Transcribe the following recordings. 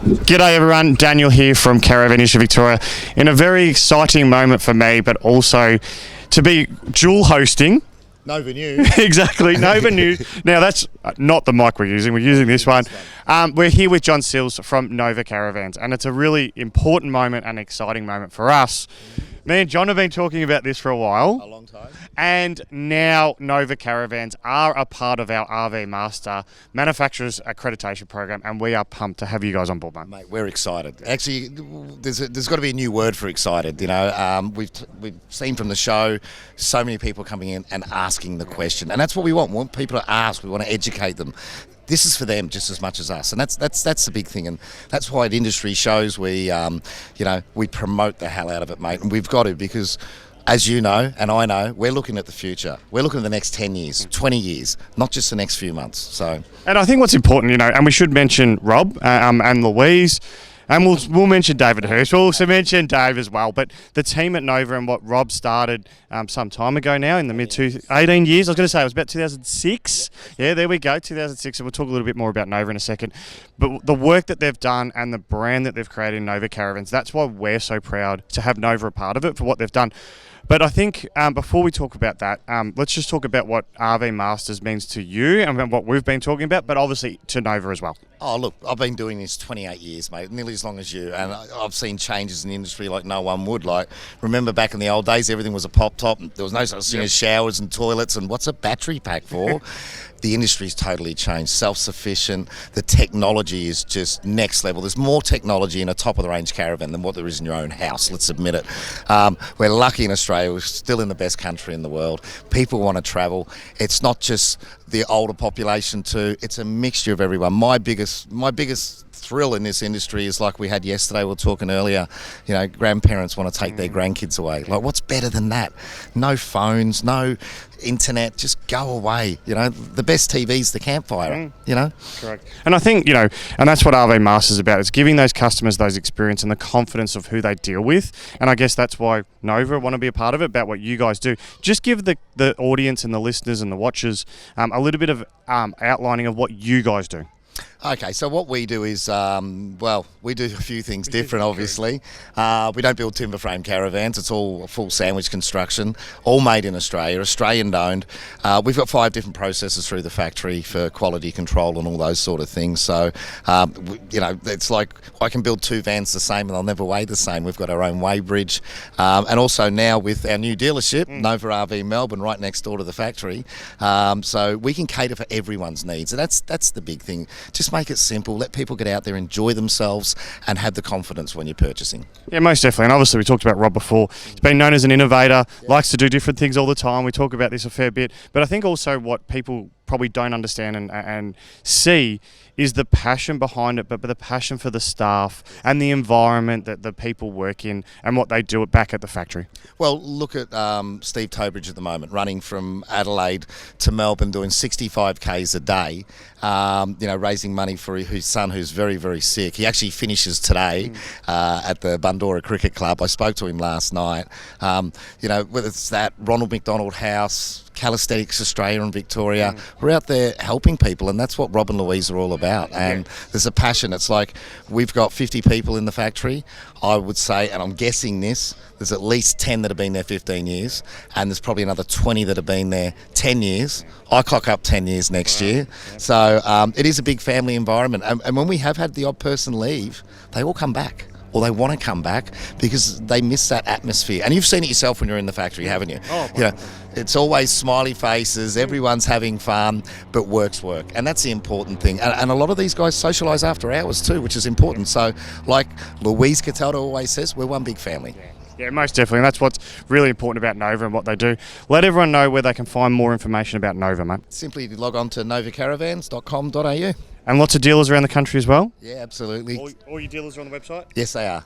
G'day everyone, Daniel here from Caravan in Victoria. In a very exciting moment for me, but also to be dual hosting. Nova News. Exactly, Nova News. Now that's not the mic we're using this one. We're here with John Sills from Nova Caravans, and it's a really important moment and exciting moment for us. Me and John have been talking about this for a while. A long time. And now Nova Caravans are a part of our RV Master Manufacturers Accreditation Program, and we are pumped to have you guys on board, mate. Mate, we're excited. Actually, there's got to be a new word for excited. You know, we've seen from the show so many people coming in and asking the question, and that's what we want. We want people to ask. We want to educate them. This is for them just as much as us, and that's the big thing, and that's why at industry shows we promote the hell out of it, mate, and we've got to, because as you know and I know, we're looking at the future. We're looking at the next 10 years, 20 years, not just the next few months. So, and I think what's important, and we should mention Rob and Louise. And we'll mention David Hirsch. We'll also mention Dave as well. But the team at Nova and what Rob started some time ago now in the 18 years. I was going to say it was about 2006. Yeah, there we go, 2006. And we'll talk a little bit more about Nova in a second. But the work that they've done and the brand that they've created in Nova Caravans, that's why we're so proud to have Nova a part of it for what they've done. But I think before we talk about that, let's just talk about what RV Masters means to you and what we've been talking about, but obviously to Nova as well. Oh, look, I've been doing this 28 years, mate, nearly as long as you, and I've seen changes in the industry like no one would. Like, remember back in the old days, everything was a pop-top. There was no such thing as showers and toilets, and what's a battery pack for? The industry's totally changed, self-sufficient. The technology is just next level. There's more technology in a top-of-the-range caravan than what there is in your own house, let's admit it. We're lucky in Australia. We're still in the best country in the world. People want to travel. It's not just the older population too. It's a mixture of everyone. My biggest thrill in this industry is like we had yesterday, we were talking earlier, grandparents want to take their grandkids away. Like, what's better than that? No phones, no internet, just go away. The best TV's the campfire, Correct. And I think, and that's what RV Masters is about. It's giving those customers those experience and the confidence of who they deal with. And I guess that's why Nova want to be a part of it, about what you guys do. Just give the audience and the listeners and the watchers a little bit of outlining of what you guys do. Okay, so what we do is, we do a few things different, obviously. We don't build timber frame caravans. It's all full sandwich construction, all made in Australia, Australian-owned. We've got 5 different processes through the factory for quality control and all those sort of things. So, it's like I can build 2 vans the same and they'll never weigh the same. We've got our own weigh bridge. And also now with our new dealership, Nova RV Melbourne, right next door to the factory. So we can cater for everyone's needs. And that's the big thing. Just make it simple, let people get out there, enjoy themselves, and have the confidence when you're purchasing. Yeah, most definitely. And obviously we talked about Rob before. He's been known as an innovator, likes to do different things all the time. We talk about this a fair bit. But I think also what people probably don't understand and see is the passion behind it, but the passion for the staff and the environment that the people work in and what they do back at the factory. Well, look at Steve Tobridge at the moment, running from Adelaide to Melbourne, doing 65 Ks a day, raising money for his son who's very, very sick. He actually finishes today at the Bundora Cricket Club. I spoke to him last night. Whether it's that, Ronald McDonald House, Calisthenics Australia and Victoria, we're out there helping people, and that's what Rob and Louise are all about. And there's a passion. It's like we've got 50 people in the factory. I would say, and I'm guessing this, there's at least 10 that have been there 15 years, and there's probably another 20 that have been there 10 years. I clock up 10 years next year. So it is a big family environment. And when we have had the odd person leave, they all come back. Or they want to come back because they miss that atmosphere. And you've seen it yourself when you're in the factory, haven't you? It's always smiley faces, everyone's having fun, but work's work. And that's the important thing. And a lot of these guys socialise after hours too, which is important. So, like Louise Cataldo always says, we're one big family. Yeah, most definitely. And that's what's really important about Nova and what they do. Let everyone know where they can find more information about Nova, mate. Simply log on to novacaravans.com.au. And lots of dealers around the country as well? Yeah, absolutely. All your dealers are on the website? Yes, they are.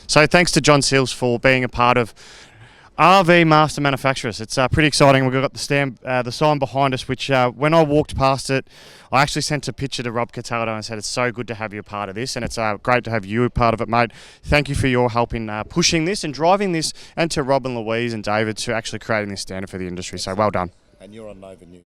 So thanks to John Sills for being a part of RV Master Manufacturers. It's pretty exciting. We've got the sign behind us, which when I walked past it, I actually sent a picture to Rob Cataldo and said, it's so good to have you a part of this, and it's great to have you a part of it, mate. Thank you for your help in pushing this and driving this, and to Rob and Louise and David to actually creating this standard for the industry. So well done. And you're on Nova News.